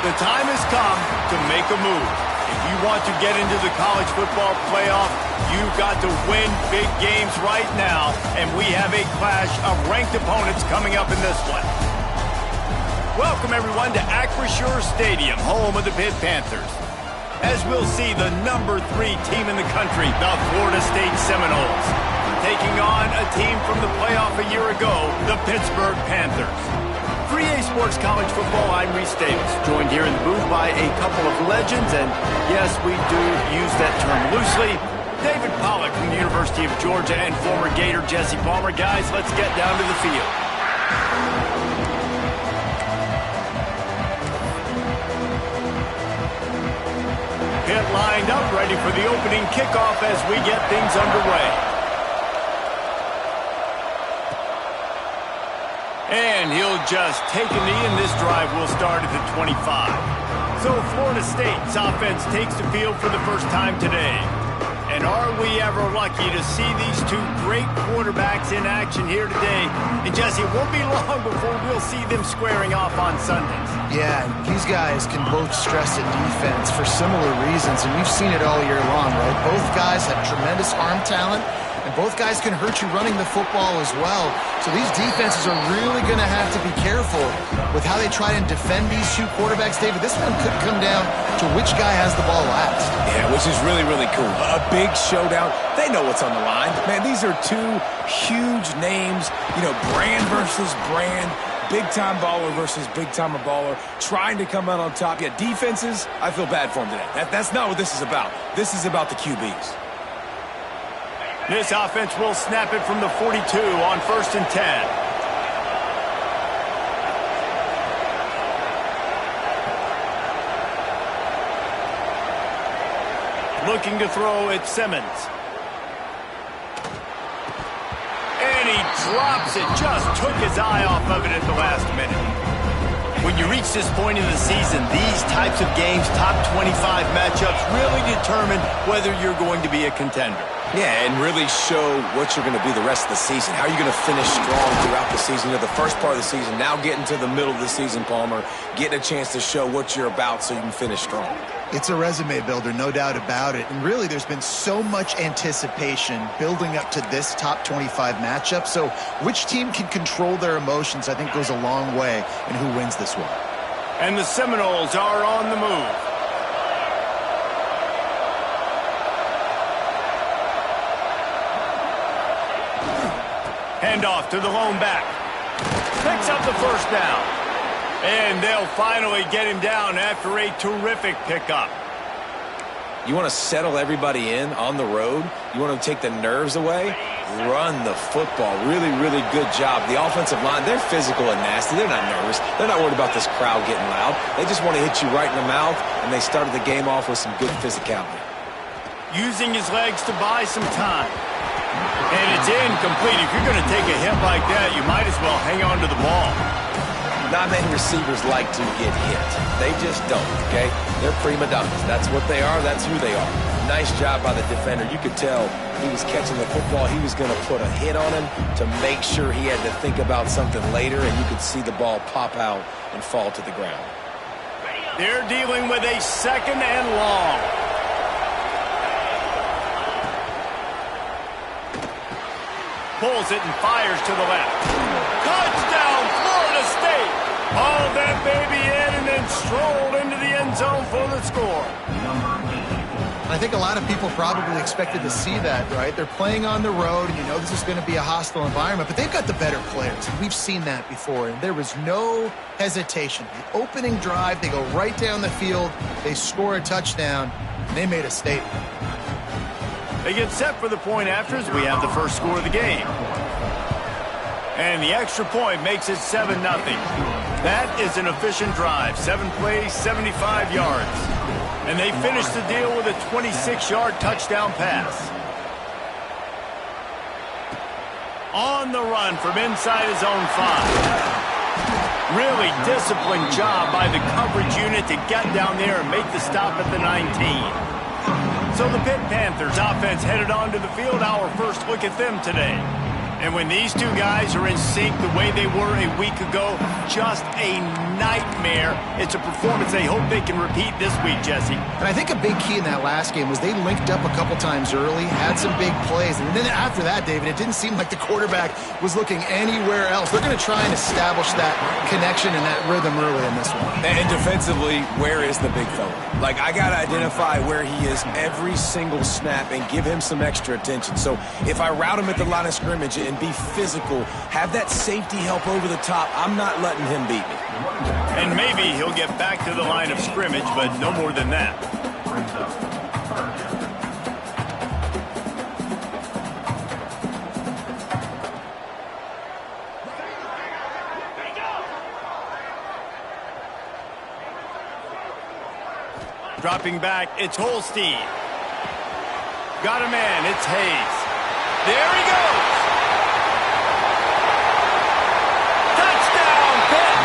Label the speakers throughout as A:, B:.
A: The time has come to make a move. If you want to get into the college football playoff, you've got to win big games right now, and we have a clash of ranked opponents coming up in this one. Welcome, everyone, to Acrisure Stadium, home of the Pitt Panthers. As we'll see, the #3 team in the country, the Florida State Seminoles, taking on a team from the playoff a year ago, the Pittsburgh Panthers. For EA Sports College Football, I'm Reese Davis, joined here in the booth by a couple of legends, and yes, we do use that term loosely. David Pollack from the University of Georgia and former Gator Jesse Palmer. Guys, let's get down to the field. Pitt lined up, ready for the opening kickoff as we get things underway. And he'll just take a knee, and this drive will start at the 25. So Florida State's offense takes the field for the first time today. And are we ever lucky to see these two great quarterbacks in action here today? And Jesse, it won't be long before we'll see them squaring off on Sundays.
B: Yeah, these guys can both stress a defense for similar reasons, and we've seen it all year long, right? Both guys have tremendous arm talent, and both guys can hurt you running the football as well. So these defenses are really going to have to be careful with how they try and defend these two quarterbacks. David, this one could come down to which guy has the ball last.
C: Yeah, which is really, really cool. A big showdown. They know what's on the line. Man, these are two huge names, brand versus brand. Big-time baller versus big-time baller, trying to come out on top. Yeah, defenses, I feel bad for them today. That's not what this is about. This is about the QBs.
A: This offense will snap it from the 42 on 1st and 10. Looking to throw at Simmons. And he drops it. Just took his eye off of it at the last minute. When you reach this point in the season, these types of games, top 25 matchups, really determine whether you're going to be a contender.
C: Yeah, and really show what you're going to be the rest of the season. How are you going to finish strong throughout the season? The first part of the season, now getting to the middle of the season, Palmer, getting a chance to show what you're about so you can finish strong.
B: It's a resume builder, no doubt about it. And really, there's been so much anticipation building up to this top 25 matchup. So which team can control their emotions, I think, goes a long way in who wins this one.
A: And the Seminoles are on the move. Handoff to the lone back. Picks up the first down. And they'll finally get him down after a terrific pickup.
C: You want to settle everybody in on the road? You want to take the nerves away? Run the football. Really, really good job. The offensive line, they're physical and nasty. They're not nervous. They're not worried about this crowd getting loud. They just want to hit you right in the mouth, and they started the game off with some good physicality.
A: Using his legs to buy some time. And it's incomplete. If you're going to take a hit like that, you might as well hang on to the ball.
C: Not many receivers like to get hit. They just don't, okay? They're prima donnas. That's what they are. That's who they are. Nice job by the defender. You could tell he was catching the football. He was going to put a hit on him to make sure he had to think about something later, and you could see the ball pop out and fall to the ground.
A: They're dealing with a 2nd and long. Pulls it and fires to the left. Touchdown, Florida State! Hauled that baby in and then strolled into the end zone for the score.
B: I think a lot of people probably expected to see that, right? They're playing on the road, and this is going to be a hostile environment, but they've got the better players, and we've seen that before, and there was no hesitation. The opening drive, they go right down the field, they score a touchdown, and they made a statement.
A: They get set for the point after as we have the first score of the game. And the extra point makes it 7-0. That is an efficient drive. 7 plays, 75 yards. And they finish the deal with a 26-yard touchdown pass. On the run from inside his own 5. Really disciplined job by the coverage unit to get down there and make the stop at the 19. So the Pitt Panthers offense headed onto the field. Our first look at them today. And when these two guys are in sync the way they were a week ago, just a nightmare. It's a performance they hope they can repeat this week, Jesse.
B: And I think a big key in that last game was they linked up a couple times early, had some big plays. And then after that, David, it didn't seem like the quarterback was looking anywhere else. They're going to try and establish that connection and that rhythm early in this one.
C: And defensively, where is the big fella? Like, I got to identify where he is every single snap and give him some extra attention. So if I route him at the line of scrimmage and be physical, have that safety help over the top, I'm not letting him beat me.
A: And maybe he'll get back to the line of scrimmage, but no more than that. Dropping back, it's Holstein. Got a man, it's Hayes. There he goes. Touchdown, Pitt.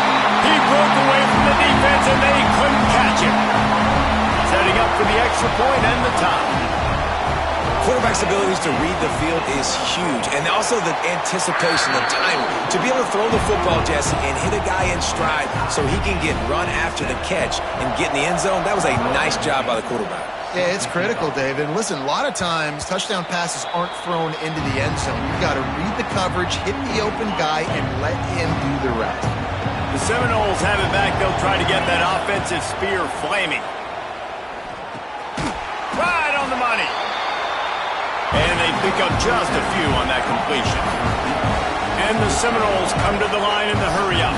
A: He broke away from the defense and they couldn't catch him. Setting up for the extra point and the tie.
C: Quarterback's abilities to read the field is huge, and also the anticipation, the timing. To be able to throw the football, Jesse, and hit a guy in stride so he can get run after the catch and get in the end zone, that was a nice job by the quarterback.
B: Yeah, it's critical, David. Listen, a lot of times touchdown passes aren't thrown into the end zone. You've got to read the coverage, hit the open guy, and let him do the rest.
A: The Seminoles have it back. They'll try to get that offensive spear flaming. Right on the money. And they pick up just a few on that completion. And the Seminoles come to the line in the hurry-up.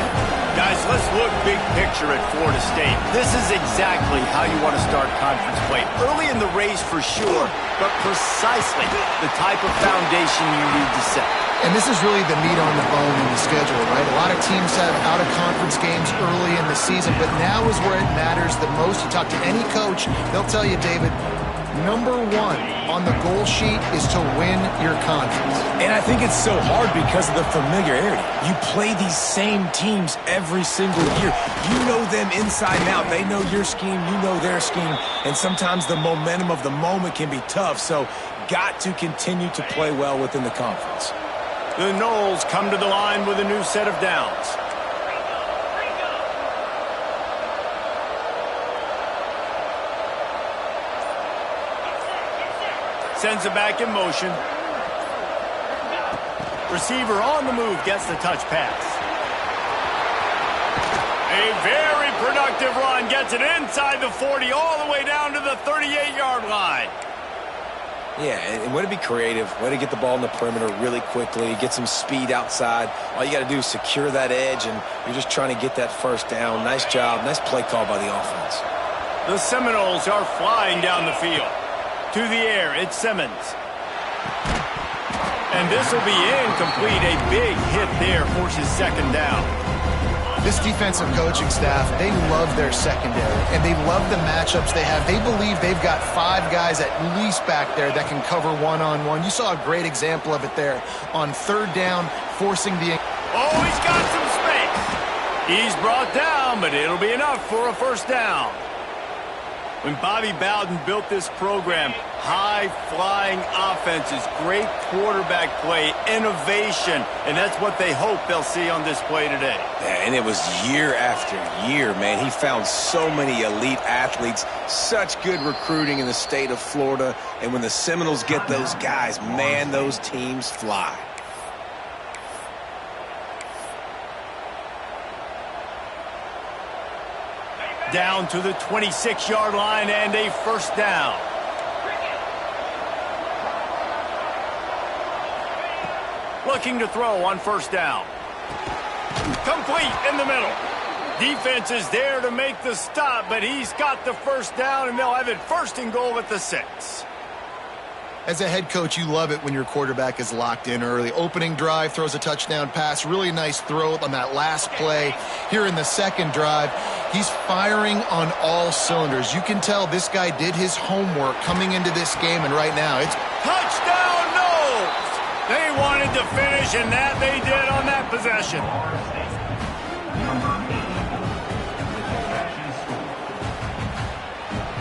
A: Guys, let's look big picture at Florida State. This is exactly how you want to start conference play. Early in the race for sure, but precisely the type of foundation you need to set.
B: And this is really the meat on the bone in the schedule, right? A lot of teams have out-of-conference games early in the season, but now is where it matters the most. You talk to any coach, they'll tell you, David, number one on the goal sheet is to win your conference.
C: And I think it's so hard because of the familiarity. You play these same teams every single year. You know them inside and out. They know your scheme, you know their scheme, and sometimes the momentum of the moment can be tough, so got to continue to play well within the conference.
A: The Noles come to the line with a new set of downs. Sends it back in motion. Receiver on the move gets the touch pass. A very productive run. Gets it inside the 40 all the way down to the 38-yard line.
C: Yeah, and way to be creative. Way to get the ball in the perimeter really quickly. Get some speed outside. All you got to do is secure that edge, and you're just trying to get that first down. Nice job. Nice play call by the offense.
A: The Seminoles are flying down the field. To the air, it's Simmons. And this will be incomplete. A big hit there forces second down.
B: This defensive coaching staff, they love their secondary, and they love the matchups they have. They believe they've got 5 guys at least back there that can cover one-on-one. You saw a great example of it there on third down, forcing the...
A: Oh, he's got some space. He's brought down, but it'll be enough for a first down. When Bobby Bowden built this program, high-flying offenses, great quarterback play, innovation, and that's what they hope they'll see on display today.
C: Yeah, and it was year after year, man. He found so many elite athletes, such good recruiting in the state of Florida, and when the Seminoles get those guys, man, those teams fly.
A: Down to the 26-yard line and a first down. Looking to throw on first down. Complete in the middle. Defense is there to make the stop, but he's got the first down, and they'll have it first and goal at the 6.
B: As a head coach, you love it when your quarterback is locked in early. Opening drive, throws a touchdown pass. Really nice throw on that last play. Here in the second drive, he's firing on all cylinders. You can tell this guy did his homework coming into this game, and right now it's...
A: Touchdown, Noles! They wanted to finish, and that they did on that possession.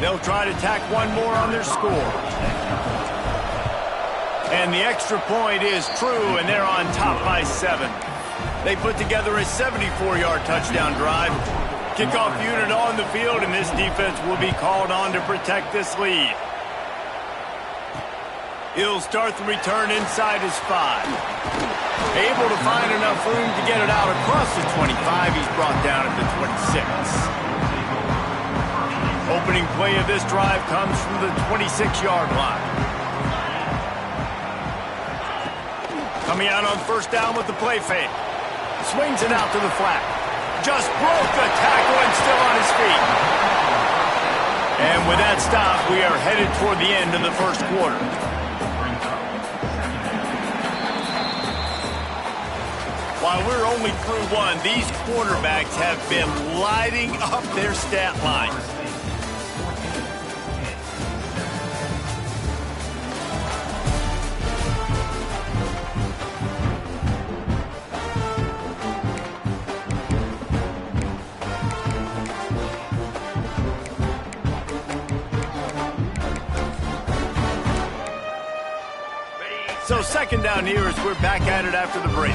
A: They'll try to tack one more on their score. And the extra point is true, and they're on top by 7. They put together a 74-yard touchdown drive. Kickoff unit on the field, and this defense will be called on to protect this lead. He'll start the return inside his 5. Able to find enough room to get it out across the 25. He's brought down at the 26. Opening play of this drive comes from the 26-yard line. Coming out on first down with the play fake. Swings it out to the flat. Just broke the tackle and still on his feet. And with that stop, we are headed toward the end of the first quarter. While we're only through one, these quarterbacks have been lighting up their stat lines. So second down here as we're back at it after the break.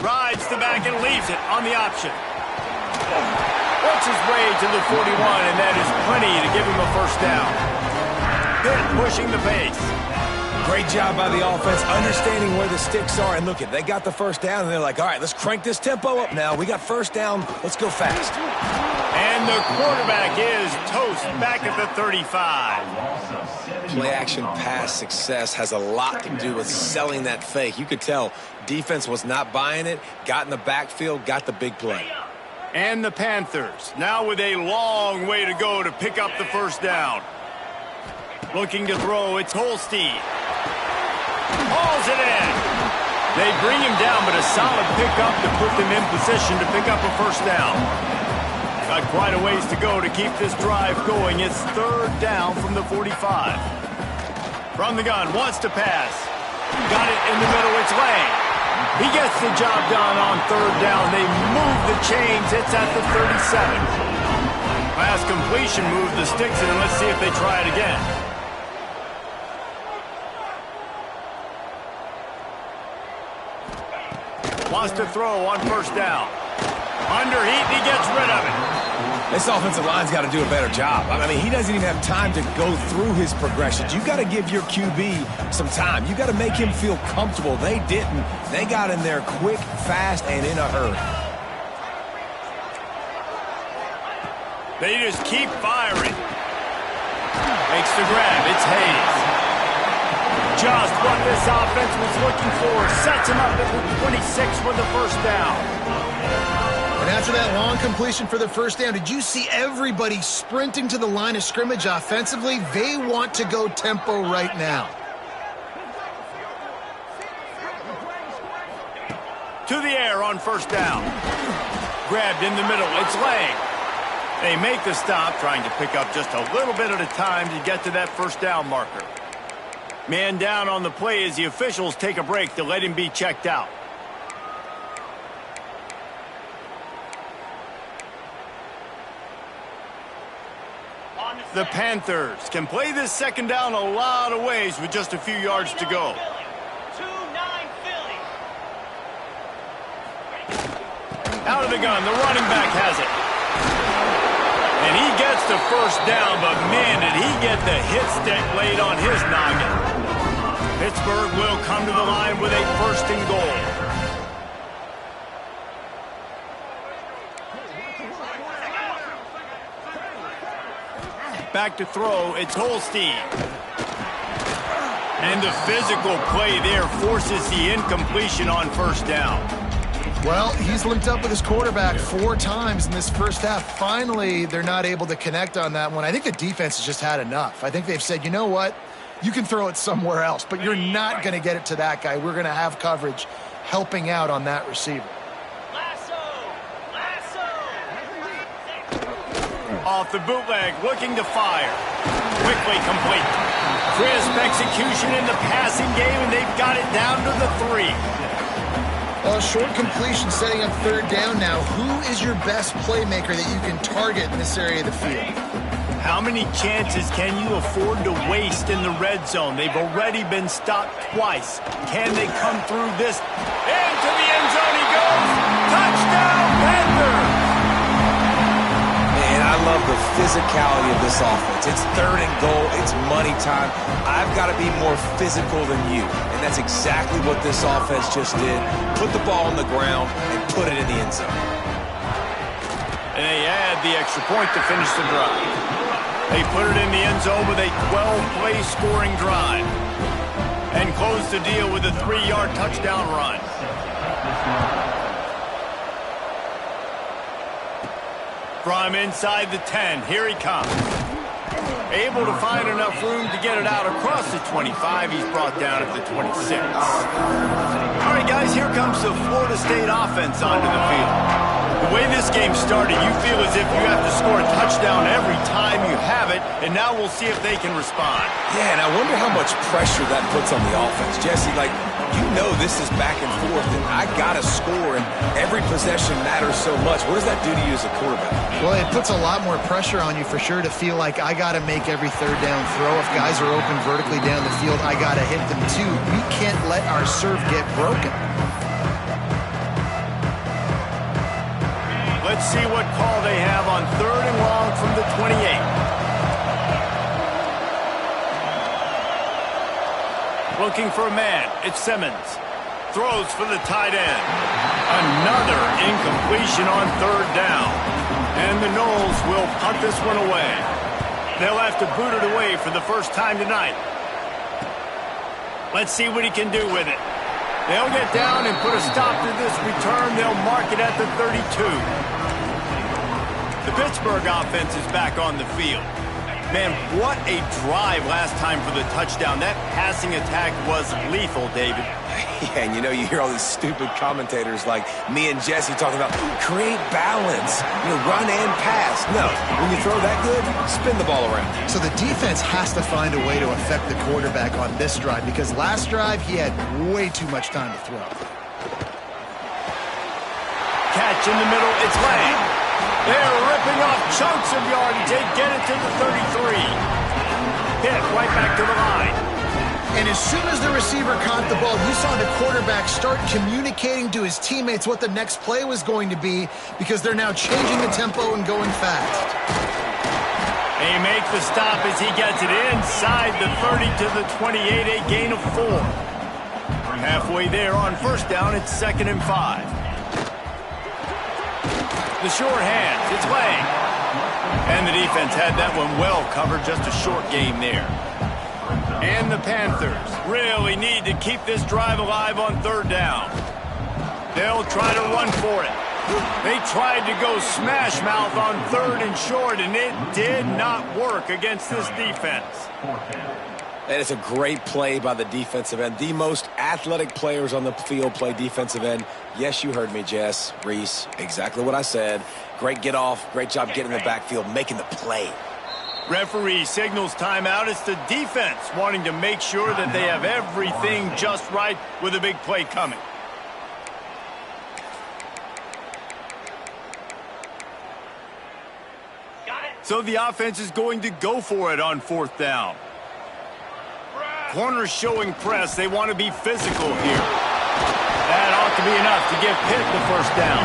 A: Rides the back and leaves it on the option. Works his way to the 41, and that is plenty to give him a first down. Good pushing the pace.
C: Great job by the offense, understanding where the sticks are. And look, they got the first down, and they're like, all right, let's crank this tempo up now. We got first down. Let's go fast.
A: And the quarterback is toast back at the 35.
C: Play-action pass success has a lot to do with selling that fake. You could tell defense was not buying it, got in the backfield, got the big play.
A: And the Panthers, now with a long way to go to pick up the first down. Looking to throw, it's Holstein. Hauls it in. They bring him down, but a solid pickup to put them in position to pick up a first down. Got quite a ways to go to keep this drive going. It's third down from the 45. From the gun, wants to pass. Got it in the middle, it's Lang. He gets the job done on third down. They move the chains, it's at the 37. Pass completion, move the sticks, and let's see if they try it again. Wants to throw on first down. Under heat, and he gets rid of it.
C: This offensive line's got to do a better job. I mean, he doesn't even have time to go through his progressions. You got to give your QB some time. You got to make him feel comfortable. They didn't. They got in there quick, fast, and in a hurry.
A: They just keep firing. Makes the grab. It's Hayes. Just what this offense was looking for. Sets him up at the 26 with the first down.
B: And after that long completion for the first down, did you see everybody sprinting to the line of scrimmage offensively? They want to go tempo right now.
A: To the air on first down. Grabbed in the middle. It's Lang. They make the stop, trying to pick up just a little bit at a time to get to that first down marker. Man down on the play as the officials take a break to let him be checked out. The Panthers can play this second down a lot of ways with just a few yards to go. Out of the gun, the running back has it. And he gets the first down, but man, did he get the hit stick laid on his noggin. Pittsburgh will come to the line with a first and goal. Back to throw, it's Holstein. And the physical play there forces the incompletion on first down.
B: Well, he's linked up with his quarterback 4 times in this first half. Finally, they're not able to connect on that one. I think the defense has just had enough. I think they've said, you know what? You can throw it somewhere else, but you're not going to get it to that guy. We're going to have coverage helping out on that receiver.
A: Off the bootleg, looking to fire. Quickly complete. Crisp execution in the passing game, and they've got it down to the 3.
B: Well, short completion setting up third down now. Who is your best playmaker that you can target in this area of the field?
A: How many chances can you afford to waste in the red zone? They've already been stopped twice. Can they come through this? Into the end zone he goes. Touchdown, Panthers!
C: Man, I love the physicality of this offense. It's 3rd and goal. It's money time. I've got to be more physical than you. And that's exactly what this offense just did. Put the ball on the ground and put it in the end zone.
A: And they add the extra point to finish the drive. They put it in the end zone with a 12-play scoring drive and close the deal with a 3-yard touchdown run. From inside the 10, here he comes. Able to find enough room to get it out across the 25. He's brought down at the 26. All right, guys, here comes the Florida State offense onto the field. The way this game started, you feel as if you have to score a touchdown every time you have it, and now we'll see if they can respond.
C: Yeah, and I wonder how much pressure that puts on the offense. Jesse, like, you know this is back and forth, and I got to score, and every possession matters so much. What does that do to you as a quarterback?
B: Well, it puts a lot more pressure on you for sure to feel like I got to make every 3rd down throw. If guys are open vertically down the field, I got to hit them too. We can't let our serve get broken.
A: Let's see what call they have on 3rd and long from the 28. Looking for a man. It's Simmons. Throws for the tight end. Another incompletion on 3rd down. And the Noles will punt this one away. They'll have to boot it away for the first time tonight. Let's see what he can do with it. They'll get down and put a stop to this return. They'll mark it at the 32. The Pittsburgh offense is back on the field. Man, what a drive last time for the touchdown. That passing attack was lethal, David.
C: Yeah, and you know, you hear all these stupid commentators like me and Jesse talking about create balance, run and pass. No, when you throw that good, spin the ball around.
B: So the defense has to find a way to affect the quarterback on this drive because last drive he had way too much time to throw.
A: Catch in the middle, it's Lang. They're ripping off chunks of yardage. They get it to the 33. Hit right back to the line.
B: And as soon as the receiver caught the ball, you saw the quarterback start communicating to his teammates what the next play was going to be because they're now changing the tempo and going fast.
A: They make the stop as he gets it inside the 30 to the 28, a gain of 4. Halfway there on 1st down, it's 2nd and 5. The short hands, it's Lang. And the defense had that one well covered, just a short game there. And the Panthers really need to keep this drive alive on 3rd down. They'll try to run for it. They tried to go smash mouth on 3rd and short, and it did not work against this defense.
C: And it's a great play by the defensive end. The most athletic players on the field play defensive end. Yes, you heard me, Jess, Reese. Exactly what I said. Great get off. Great job getting in the backfield, making the play.
A: Referee signals timeout. It's the defense wanting to make sure that they have everything just right with a big play coming. So the offense is going to go for it on 4th down. Corners showing press. They want to be physical here. That ought to be enough to give Pitt the 1st down.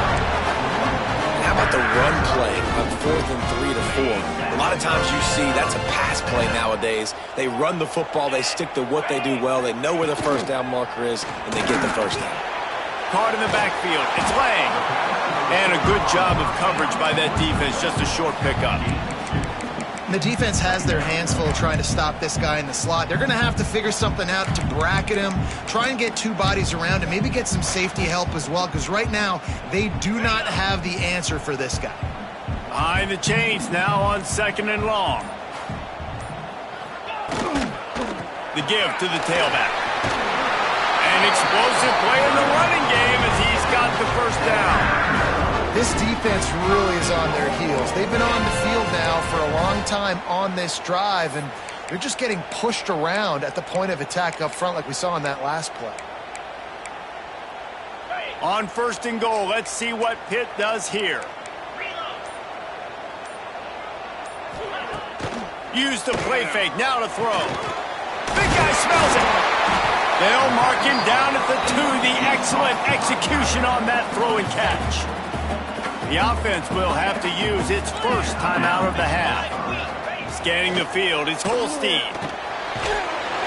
C: How about the run play on 4th and 3 to 4? A lot of times you see that's a pass play nowadays. They run the football. They stick to what they do well. They know where the 1st down marker is, and they get the 1st down.
A: Caught in the backfield. It's Lang. And a good job of coverage by that defense. Just a short pickup.
B: The defense has their hands full trying to stop this guy in the slot. They're going to have to figure something out to bracket him, try and get 2 bodies around him, maybe get some safety help as well, because right now they do not have the answer for this guy.
A: Behind the chains now on 2nd and long. The give to the tailback. An explosive play in the running game as he's got the 1st down.
B: This defense really is on their heels. They've been on the field now for a long time on this drive, and they're just getting pushed around at the point of attack up front like we saw in that last play.
A: On 1st and goal, let's see what Pitt does here. Use the play fake, now to throw. Big guy smells it. They'll mark him down at the 2. The excellent execution on that throw and catch. The offense will have to use its first timeout of the half. Scanning the field, it's Holstein.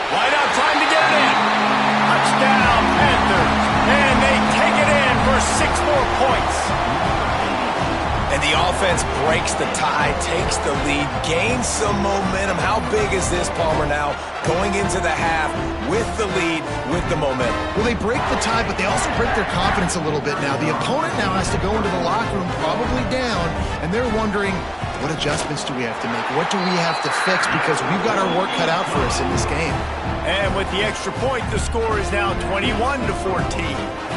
A: Wide out, trying to get it in. Touchdown, Panthers. And they take it in for 6 more points.
C: And the offense breaks the tie, takes the lead, gains some momentum. How big is this, Palmer, now going into the half with the lead, with the momentum?
B: Well, they break the tie, but they also break their confidence a little bit now. The opponent now has to go into the locker room probably down, and they're wondering, what adjustments do we have to make? What do we have to fix? Because we've got our work cut out for us in this game.
A: And with the extra point, the score is now 21-14.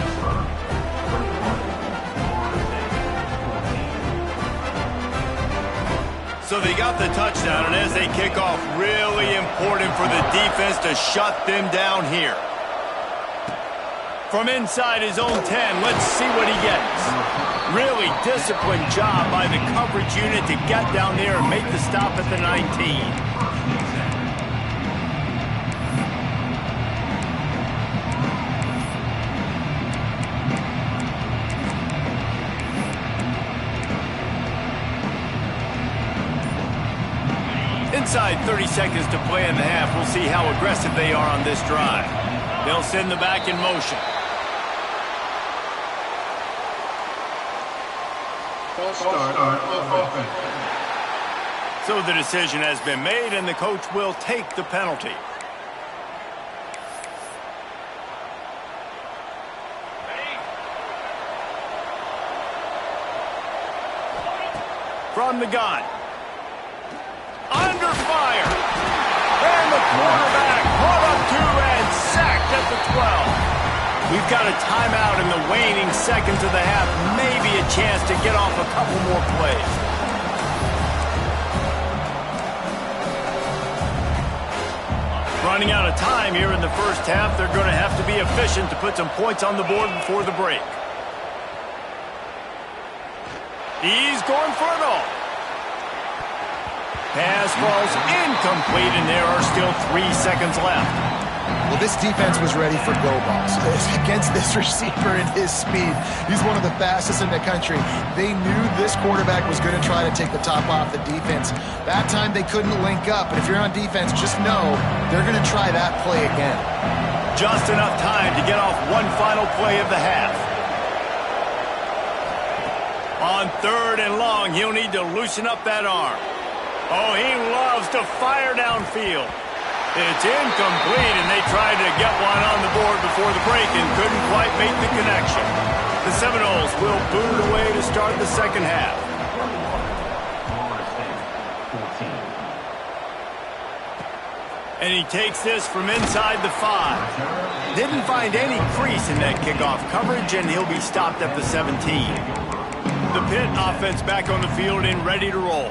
A: So they got the touchdown, and as they kick off, really important for the defense to shut them down here. From inside his own 10, let's see what he gets. Really disciplined job by the coverage unit to get down there and make the stop at the 19. Inside 30 seconds to play in the half. We'll see how aggressive they are on this drive. They'll send the back in motion. So the decision has been made, and the coach will take the penalty. From the gun. Under fire. And the quarterback brought up 2 and sacked at the 12. We've got a timeout in the waning seconds of the half. Maybe a chance to get off a couple more plays. Running out of time here in the first half. They're going to have to be efficient to put some points on the board before the break. He's going for it all. Pass falls incomplete, and there are still 3 seconds left.
B: Well, this defense was ready for go balls. Against this receiver and his speed, he's one of the fastest in the country. They knew this quarterback was going to try to take the top off the defense. That time they couldn't link up, but if you're on defense, just know they're going to try that play again.
A: Just enough time to get off one final play of the half. On 3rd and long, he'll need to loosen up that arm. Oh, he loves to fire downfield. It's incomplete, and they tried to get one on the board before the break and couldn't quite make the connection. The Seminoles will boot it away to start the second half. And he takes this from inside the 5. Didn't find any crease in that kickoff coverage, and he'll be stopped at the 17. The Pitt offense back on the field and ready to roll.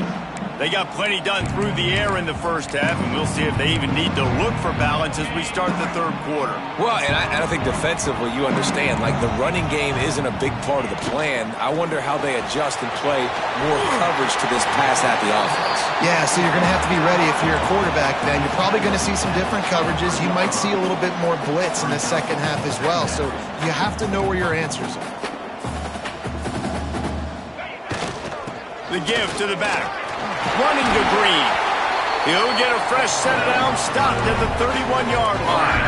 A: They got plenty done through the air in the first half, and we'll see if they even need to look for balance as we start the 3rd quarter.
C: Well, and I think defensively, you understand, like the running game isn't a big part of the plan. I wonder how they adjust and play more coverage to this pass-happy offense.
B: Yeah, so you're going to have to be ready if you're a quarterback then. You're probably going to see some different coverages. You might see a little bit more blitz in the second half as well, so you have to know where your answers are.
A: The give to the back. Running to Green. He'll get a fresh set down, stopped at the 31-yard line.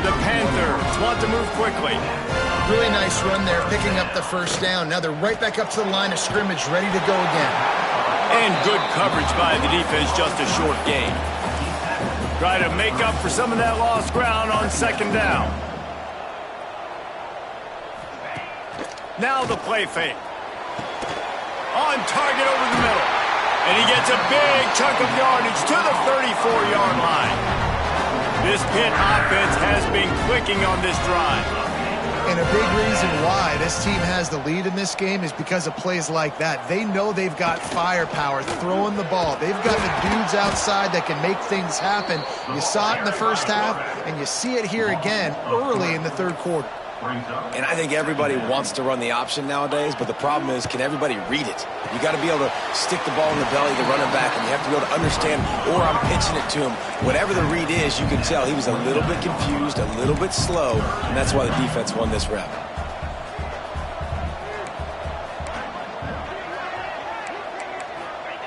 A: The Panthers want to move quickly.
B: Really nice run there, picking up the first down. Now they're right back up to the line of scrimmage, ready to go again.
A: And good coverage by the defense, just a short gain. Try to make up for some of that lost ground on 2nd down. Now the play fake. On target over the middle. And he gets a big chunk of yardage to the 34-yard line. This Pitt offense has been clicking on this drive.
B: And a big reason why this team has the lead in this game is because of plays like that. They know they've got firepower throwing the ball. They've got the dudes outside that can make things happen. You saw it in the first half, and you see it here again early in the 3rd quarter.
C: And I think everybody wants to run the option nowadays, but the problem is, can everybody read it? You got to be able to stick the ball in the belly of the running back, and you have to be able to understand, or I'm pitching it to him. Whatever the read is, you can tell he was a little bit confused, a little bit slow, and that's why the defense won this rep.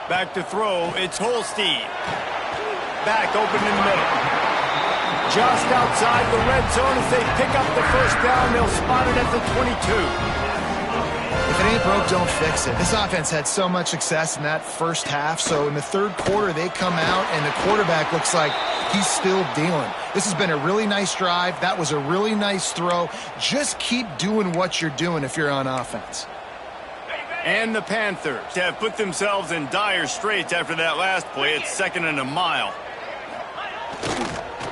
A: Back to throw, it's Holstein. Back open in the middle. Just outside the red zone as they pick up the first down. They'll spot it at the 22.
B: If it ain't broke, don't fix it. This offense had so much success in that first half, so in the third quarter they come out and the quarterback looks like he's still dealing. This has been a really nice drive. That was a really nice throw. Just keep doing what you're doing if you're on offense.
A: And the Panthers have put themselves in dire straits after that last play. It's 2nd and a mile.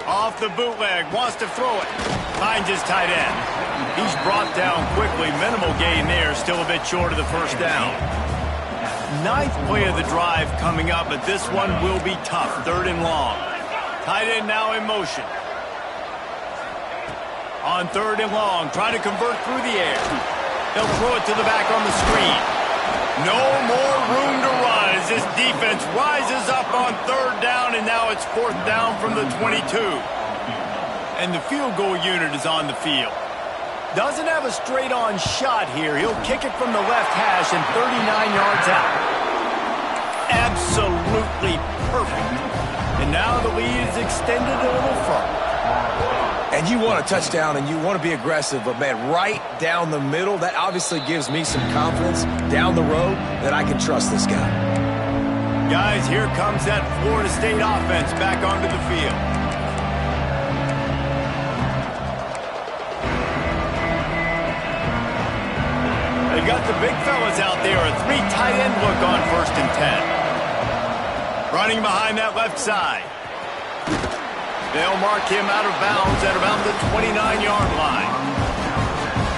A: Off the bootleg, wants to throw it. Finds his tight end. He's brought down quickly. Minimal gain there, still a bit short of the first down. 9th play of the drive coming up, but this one will be tough. 3rd and long. Tight end now in motion. On 3rd and long, trying to convert through the air. They'll throw it to the back on the screen. No more room to run as this defense rises up on 3rd down, and now it's 4th down from the 22. And the field goal unit is on the field. Doesn't have a straight-on shot here. He'll kick it from the left hash and 39 yards out. Absolutely perfect. And now the lead is extended a little further.
C: And you want a touchdown and you want to be aggressive, but man, right down the middle, that obviously gives me some confidence down the road that I can trust this guy.
A: Guys, here comes that Florida State offense back onto the field. They've got the big fellas out there, a 3 tight end look on 1st and 10. Running behind that left side. They'll mark him out of bounds at about the 29-yard line.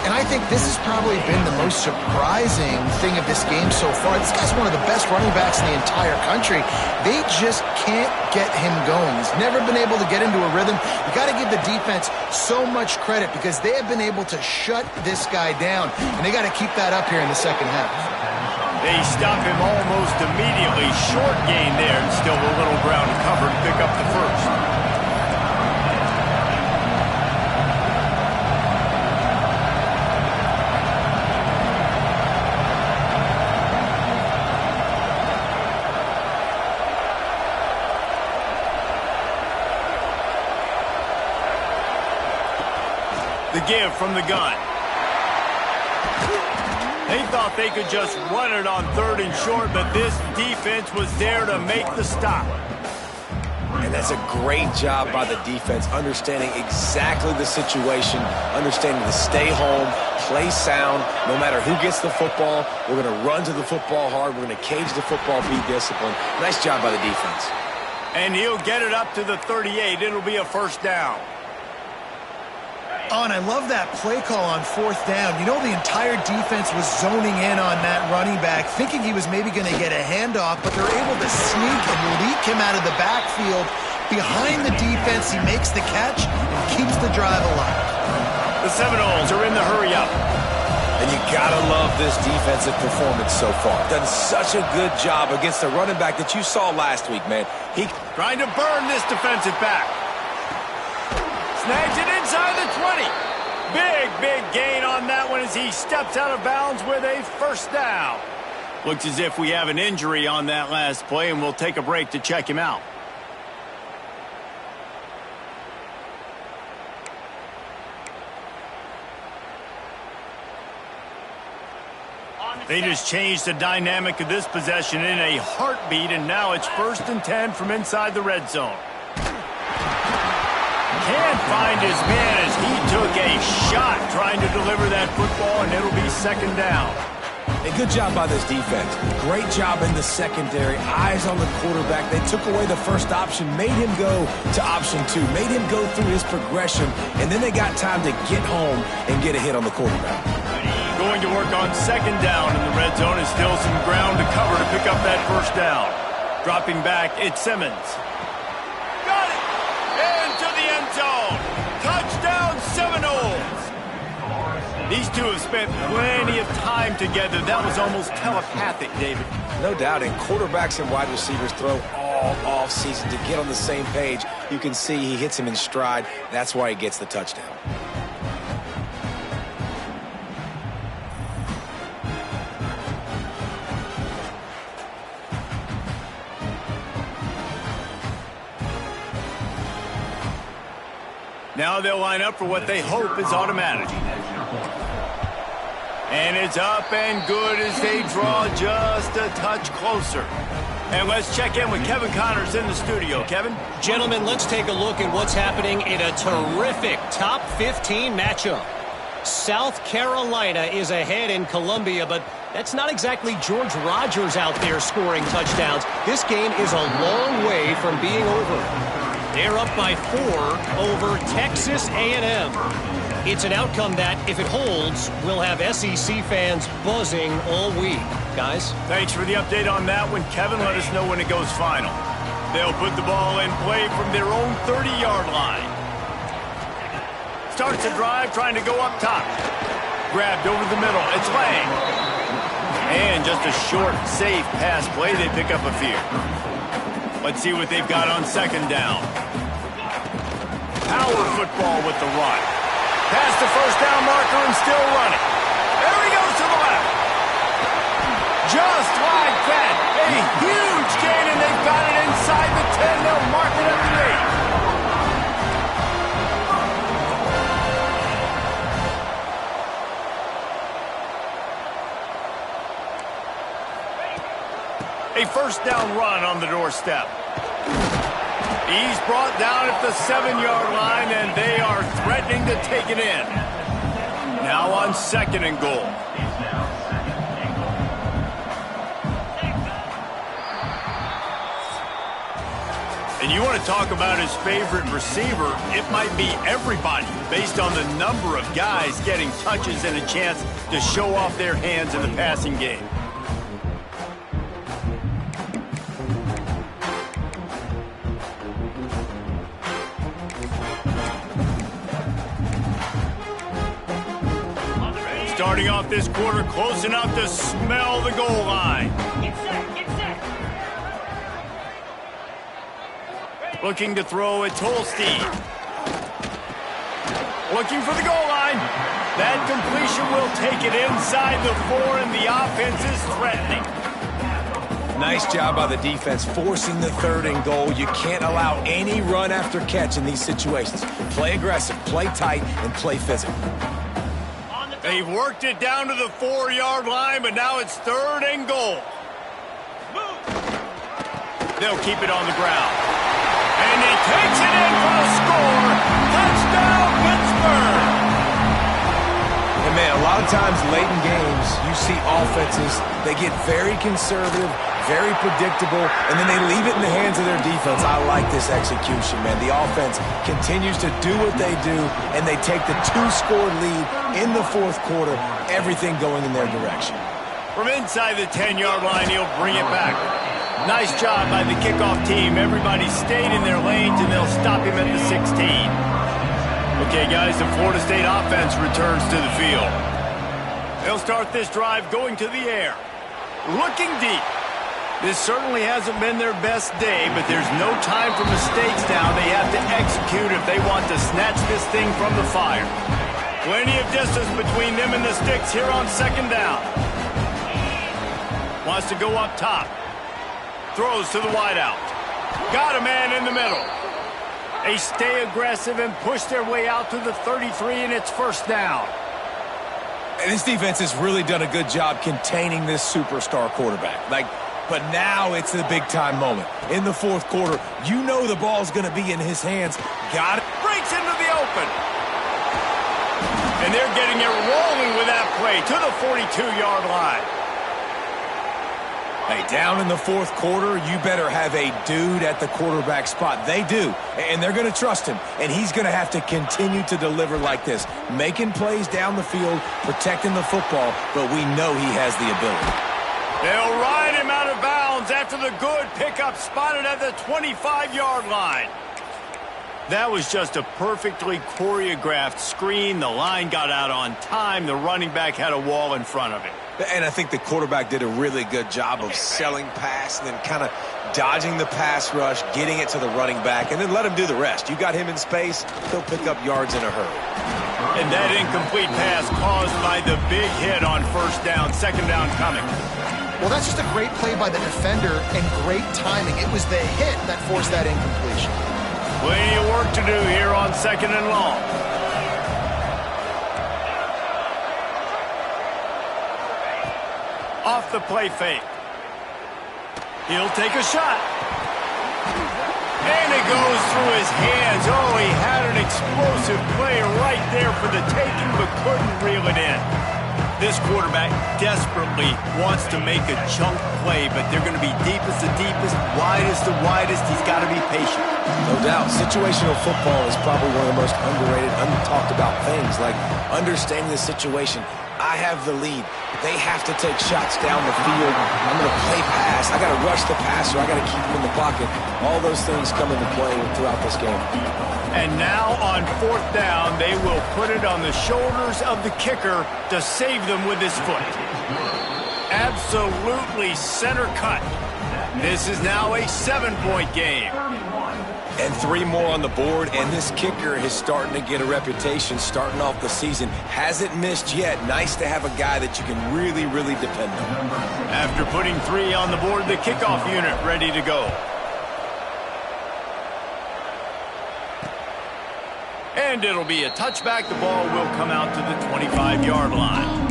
B: And I think this has probably been the most surprising thing of this game so far. This guy's one of the best running backs in the entire country. They just can't get him going. He's never been able to get into a rhythm. You got to give the defense so much credit because they have been able to shut this guy down. And they got to keep that up here in the second half.
A: They stop him almost immediately. Short gain there and still a little ground to cover to pick up the first. The give from the gun. They thought they could just run it on 3rd and short, but this defense was there to make the stop.
C: And that's a great job by the defense, understanding exactly the situation, understanding to stay home, play sound. No matter who gets the football, we're going to run to the football hard. We're going to cage the football, be disciplined. Nice job by the defense.
A: And he'll get it up to the 38. It'll be a 1st down.
B: Oh, and I love that play call on 4th down. You know, the entire defense was zoning in on that running back, thinking he was maybe going to get a handoff, but they're able to sneak and leak him out of the backfield. Behind the defense, he makes the catch and keeps the drive alive.
A: The Seminoles are in the hurry-up.
C: And you got to love this defensive performance so far. Done such a good job against the running back that you saw last week, man. He
A: trying to burn this defensive back. Snags it inside the 20. Big gain on that one as he steps out of bounds with a 1st down. Looks as if we have an injury on that last play, and we'll take a break to check him out. They just changed the dynamic of this possession in a heartbeat, and now it's 1st and 10 from inside the red zone. Can't find his man as he took a shot trying to deliver that football, and it'll be 2nd down.
C: A good job by this defense. Great job in the secondary. Eyes on the quarterback. They took away the first option, made him go to option 2, made him go through his progression, and then they got time to get home and get a hit on the quarterback.
A: Going to work on 2nd down in the red zone, and still some ground to cover to pick up that 1st down. Dropping back, it's Simmons. Got it! Into the end zone. Touchdown, Seminoles! These two have spent plenty of time together. That was almost telepathic, David.
C: No doubt, and quarterbacks and wide receivers throw all off-season to get on the same page. You can see he hits him in stride. That's why he gets the touchdown.
A: Now they'll line up for what they hope is automatic. And it's up and good as they draw just a touch closer. And let's check in with Kevin Connors in the studio. Kevin?
D: Gentlemen, let's take a look at what's happening in a terrific top 15 matchup. South Carolina is ahead in Columbia, but that's not exactly George Rogers out there scoring touchdowns. This game is a long way from being over. They're up by 4 over Texas A&M. It's an outcome that, if it holds, will have SEC fans buzzing all week. Guys?
A: Thanks for the update on that one, Kevin. Let us know when it goes final. They'll put the ball in play from their own 30-yard line. Starts the drive trying to go up top. Grabbed over the middle. It's Lang. And just a short, safe pass play. They pick up a few. Let's see what they've got on second down. Power football with the run. Past the first down marker and still running. There he goes to the left. Just like that. A huge gain, and they've got it inside the 10. They'll mark it at the 8. A first down run on the doorstep. He's brought down at the 7-yard line, and they are threatening to take it in. Now on second and goal. And you want to talk about his favorite receiver, it might be everybody, based on the number of guys getting touches and a chance to show off their hands in the passing game. Starting off this quarter close enough to smell the goal line.
E: Get set, get set.
A: Looking to throw, it's Holstein. Looking for the goal line. That completion will take it inside the 4, and the offense is threatening.
C: Nice job by the defense forcing the 3rd and goal. You can't allow any run after catch in these situations. Play aggressive, play tight, and play physical.
A: They've worked it down to the 4-yard line, but now it's 3rd and goal. They'll keep it on the ground. And he takes it in for a score. Touchdown, Pittsburgh!
C: And man, a lot of times late in games, you see offenses, they get very conservative, very predictable, and then they leave it in the hands of their defense. I like this execution, man. The offense continues to do what they do, and they take the 2-score lead in the 4th quarter, everything going in their direction.
A: From inside the 10-yard line, he'll bring it back. Nice job by the kickoff team. Everybody stayed in their lanes, and they'll stop him at the 16. Okay, guys, the Florida State offense returns to the field. They'll start this drive going to the air. Looking deep. This certainly hasn't been their best day, but there's no time for mistakes now. They have to execute if they want to snatch this thing from the fire. Plenty of distance between them and the sticks here on second down. Wants to go up top. Throws to the wideout. Got a man in the middle. They stay aggressive and push their way out to the 33, and it's first down.
C: And this defense has really done a good job containing this superstar quarterback. But now it's the big-time moment. In the 4th quarter, you know the ball's going to be in his hands. Got it.
A: Breaks into the open. And they're getting it rolling with that play to the 42-yard line.
C: Hey, down in the 4th quarter, you better have a dude at the quarterback spot. They do, and they're going to trust him, and he's going to have to continue to deliver like this, making plays down the field, protecting the football, but we know he has the ability.
A: They'll ride him out of bounds after the good pickup spotted at the 25-yard line. That was just a perfectly choreographed screen. The line got out on time. The running back had a wall in front of him.
C: And I think the quarterback did a really good job of selling pass and then kind of dodging the pass rush, getting it to the running back, and then let him do the rest. You got him in space, he'll pick up yards in a hurry.
A: And that incomplete pass caused by the big hit on first down, second down coming.
B: Well, that's just a great play by the defender and great timing. It was the hit that forced that incompletion.
A: Plenty of work to do here on second and long. Off the play fake. He'll take a shot. And it goes through his hands. Oh, he had an explosive play right there for the taking, but couldn't reel it in. This quarterback desperately wants to make a chunk play, but they're going to be deepest the deepest, widest the widest. He's got to be patient.
C: No doubt. Situational football is probably one of the most underrated, untalked about things, like understanding the situation. I have the lead. They have to take shots down the field. I'm going to play pass. I got to rush the passer. I got to keep him in the pocket. All those things come into play throughout this game.
A: And now on fourth down, they will put it on the shoulders of the kicker to save them with his foot. Absolutely center cut. This is now a 7-point game.
C: And 3 more on the board, and this kicker is starting to get a reputation starting off the season. Hasn't missed yet. Nice to have a guy that you can really, really depend on.
A: After putting 3 on the board, the kickoff unit ready to go. And it'll be a touchback. The ball will come out to the 25-yard line.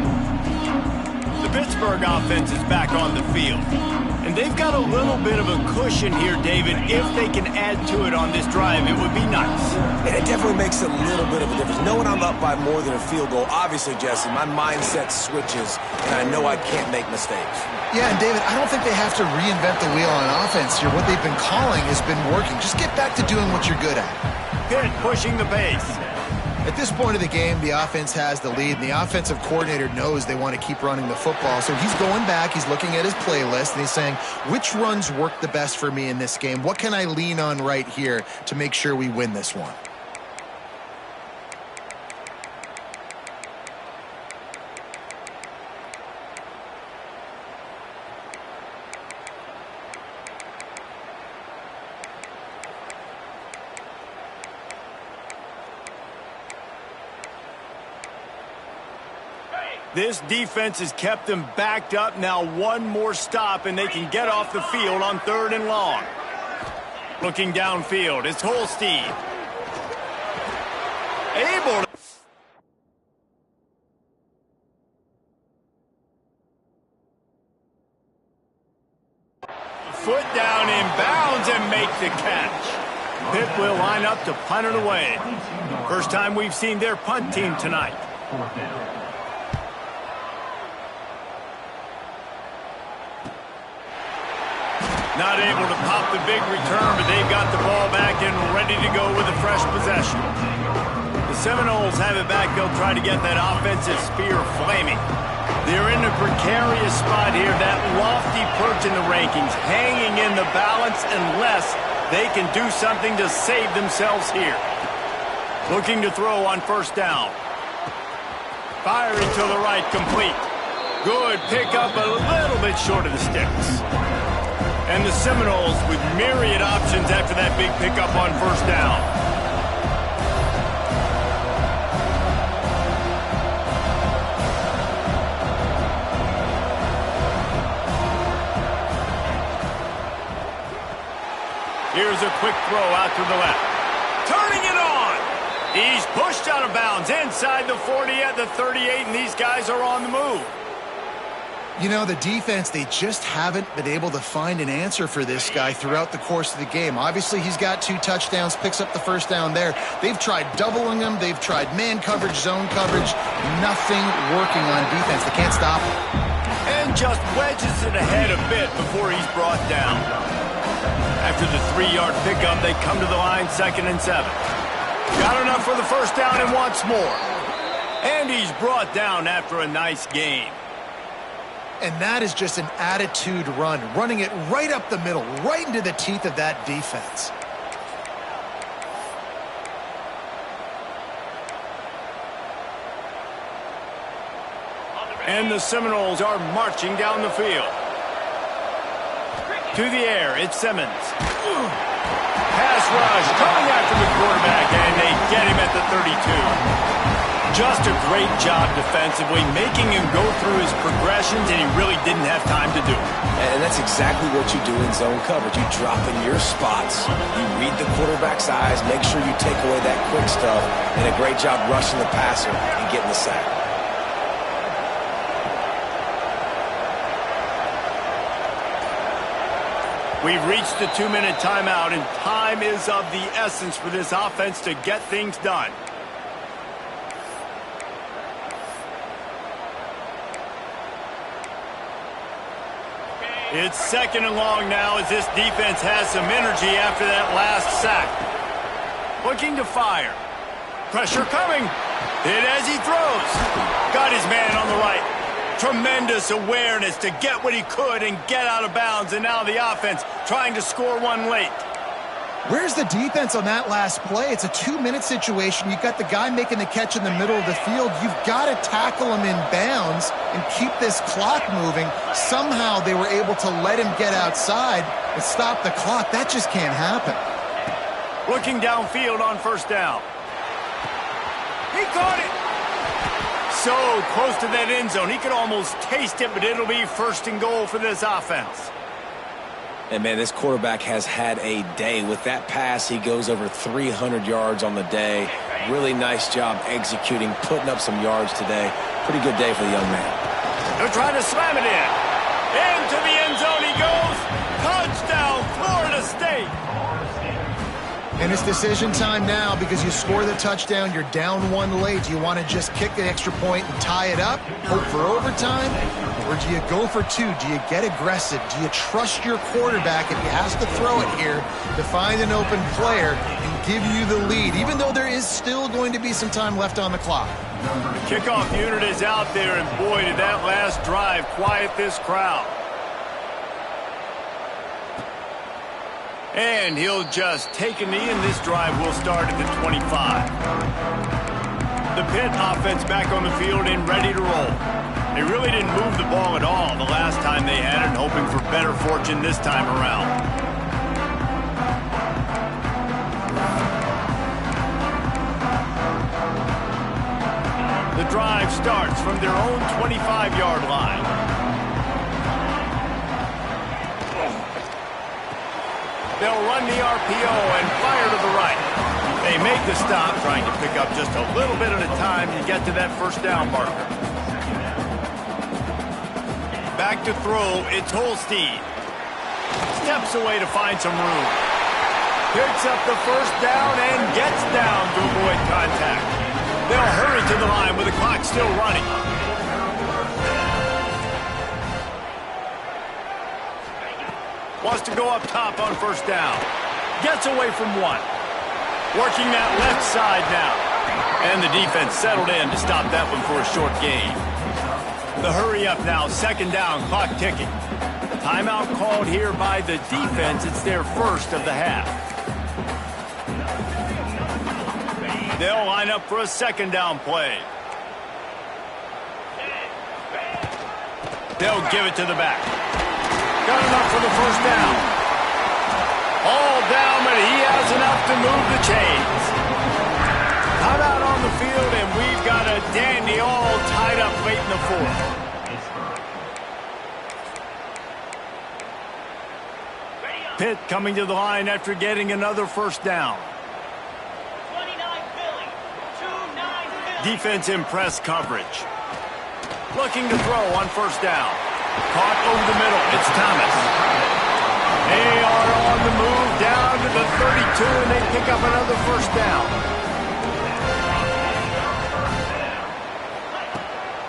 A: The Pittsburgh offense is back on the field. And they've got a little bit of a cushion here, David. If they can add to it on this drive, it would be nice.
C: And it definitely makes a little bit of a difference. Knowing I'm up by more than a field goal, obviously, Jesse, my mindset switches, and I know I can't make mistakes.
B: Yeah, and David, I don't think they have to reinvent the wheel on offense here. What they've been calling has been working. Just get back to doing what you're good at.
A: Good, pushing the pace.
B: At this point of the game, the offense has the lead, and the offensive coordinator knows they want to keep running the football. So he's going back, he's looking at his playlist, and he's saying, which runs work the best for me in this game? What can I lean on right here to make sure we win this one?
A: This defense has kept them backed up. Now one more stop, and they can get off the field on 3rd and long. Looking downfield, it's Holstein. Able to... Foot down in bounds and make the catch. Pitt will line up to punt it away. First time we've seen their punt team tonight. Not able to pop the big return, but they've got the ball back and ready to go with a fresh possession. The Seminoles have it back. They'll try to get that offensive spear flaming. They're in a precarious spot here. That lofty perch in the rankings, hanging in the balance unless they can do something to save themselves here. Looking to throw on first down. Firing to the right, complete. Good pickup, a little bit short of the sticks. And the Seminoles with myriad options after that big pickup on first down. Here's a quick throw out to the left. Turning it on. He's pushed out of bounds inside the 40 at the 38, and these guys are on the move.
B: You know, the defense, they just haven't been able to find an answer for this guy throughout the course of the game. Obviously, he's got 2 touchdowns, picks up the first down there. They've tried doubling him. They've tried man coverage, zone coverage. Nothing working on defense. They can't stop him.
A: And just wedges it ahead a bit before he's brought down. After the 3-yard pickup, they come to the line, 2nd and 7. Got enough for the first down and wants more. And he's brought down after a nice game.
B: And that is just an attitude run, running it right up the middle, right into the teeth of that defense.
A: And the Seminoles are marching down the field. To the air, it's Simmons. Pass rush coming after the quarterback, and they get him at the 32. Just a great job defensively, making him go through his progressions, and he really didn't have time to do it.
C: And that's exactly what you do in zone coverage. You drop in your spots, you read the quarterback's eyes, make sure you take away that quick stuff, and a great job rushing the passer and getting the sack.
A: We've reached the 2-minute timeout, and time is of the essence for this offense to get things done. It's 2nd and long now as this defense has some energy after that last sack. Looking to fire. Pressure coming. Hit as he throws. Got his man on the right. Tremendous awareness to get what he could and get out of bounds, and now the offense trying to score one late.
B: Where's the defense on that last play? It's a 2-minute situation. You've got the guy making the catch in the middle of the field. You've got to tackle him in bounds and keep this clock moving. Somehow they were able to let him get outside and stop the clock. That just can't happen.
A: Looking downfield on 1st down. He caught it. So close to that end zone. He could almost taste it, but it'll be 1st and goal for this offense.
C: And, man, this quarterback has had a day. With that pass, he goes over 300 yards on the day. Really nice job executing, putting up some yards today. Pretty good day for the young man.
A: They're trying to slam it in. Into the end zone he goes. Touchdown, Florida State.
B: And it's decision time now because you score the touchdown, you're down 1 late. Do you want to just kick the extra point and tie it up, hope for overtime? Or do you go for 2? Do you get aggressive? Do you trust your quarterback if he has to throw it here to find an open player and give you the lead, even though there is still going to be some time left on the clock?
A: The kickoff unit is out there, and boy, did that last drive quiet this crowd. And he'll just take a knee, and this drive will start at the 25. The Pitt offense back on the field and ready to roll. They really didn't move the ball at all the last time they had it, hoping for better fortune this time around. The drive starts from their own 25-yard line. They'll run the RPO and fire to the right. They make the stop, trying to pick up just a little bit at a time to get to that 1st down marker. Back to throw, it's Holstein. Steps away to find some room. Picks up the 1st down and gets down to avoid contact. They'll hurry to the line with the clock still running. Wants to go up top on 1st down. Gets away from 1. Working that left side now. And the defense settled in to stop that one for a short gain. The hurry up now, 2nd down, clock ticking. Timeout called here by the defense. It's their 1st of the half. They'll line up for a 2nd down play. They'll give it to the back. Got enough for the 1st down. All down, but he has enough to move the chains. Come out on the field, and we've got a dandy all tied up late in the 4th. Pitt coming to the line after getting another 1st down. Defense in press coverage. Looking to throw on 1st down. Caught over the middle. It's Thomas. They are on the move down to the 32, and they pick up another 1st down.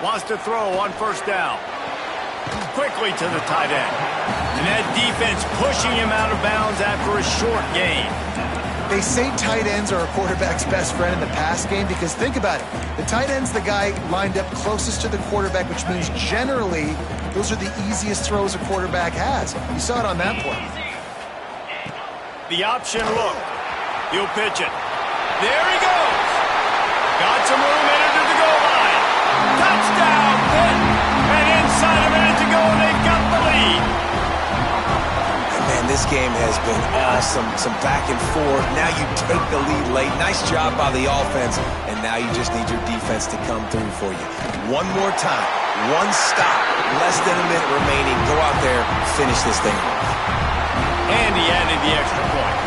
A: Wants to throw on 1st down. Quickly to the tight end. And that defense pushing him out of bounds after a short gain.
B: They say tight ends are a quarterback's best friend in the pass game because think about it. The tight end's the guy lined up closest to the quarterback, which means generally those are the easiest throws a quarterback has. You saw it on that play.
A: The option look. He'll pitch it. There he goes. Got some room headed to the goal line. Touchdown, Pitt.
C: this game has been some back and forth. Now you take the lead late. Nice job by the offense, and now you just need your defense to come through for you. One more time, one stop, less than a minute remaining. Go out there, finish this thing off.
A: And he added the extra point.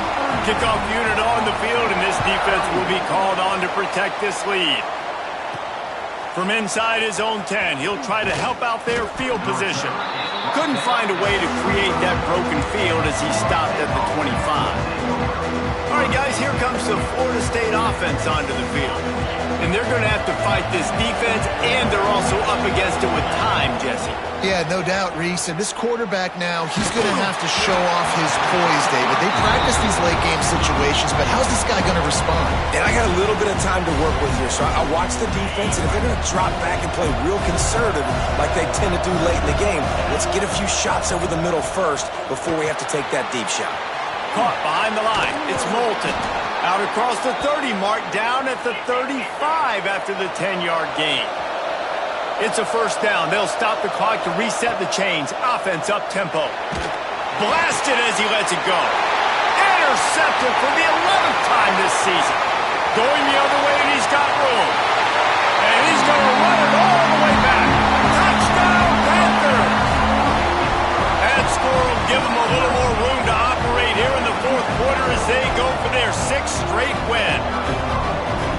A: Kickoff unit on the field, and this defense will be called on to protect this lead. From inside his own 10, he'll try to help out their field position. Couldn't find a way to create that broken field as he stopped at the 25. All right, guys, here comes the Florida State offense onto the field. And they're going to have to fight this defense, and they're also up against it with time, Jesse.
B: Yeah, no doubt, Reese. And this quarterback now, he's going to have to show off his poise, David. They practice these late-game situations, but how's this guy going to respond?
C: And I got a little bit of time to work with here, so I watch the defense, and if they're going to drop back and play real conservative like they tend to do late in the game, let's get a few shots over the middle first before we have to take that deep shot.
A: Caught behind the line. It's Moulton. Out across the 30 mark, down at the 35 after the 10-yard gain. It's a first down. They'll stop the clock to reset the chains. Offense up-tempo. Blasted as he lets it go. Intercepted for the 11th time this season. Going the other way, and he's got room. And he's going to run it all the way back. Touchdown, Panther! That score will give them a little more room to operate here in the fourth quarter as they go for their 6th straight win.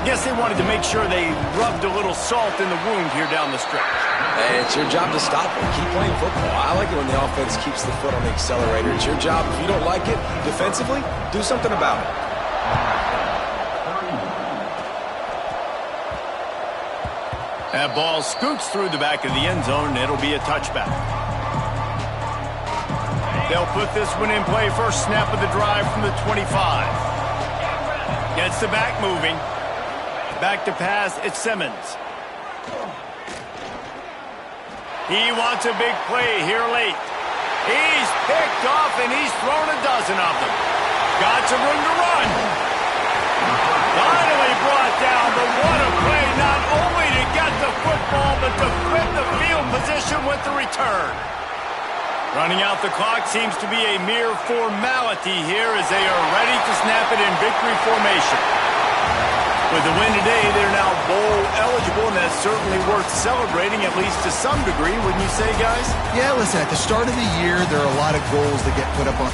A: Guess they wanted to make sure they rubbed a little salt in the wound here down the stretch.
C: Hey, it's your job to stop them. Keep playing football. I like it when the offense keeps the foot on the accelerator. It's your job. If you don't like it defensively, do something about it.
A: That ball scoots through the back of the end zone, and it'll be a touchback. They'll put this one in play first snap of the drive from the 25. Gets the back moving. Back to pass, it's Simmons. He wants a big play here late. He's picked off, and he's thrown a dozen of them. Got some room to run. Finally brought down, but what a play, not only to get the football, but to flip the field position with the return. Running out the clock seems to be a mere formality here as they are ready to snap it in victory formation. With the win today, they're now bowl eligible, and that's certainly worth celebrating, at least to some degree, wouldn't you say, guys?
B: Yeah, listen, at the start of the year, there are a lot of goals that get put up on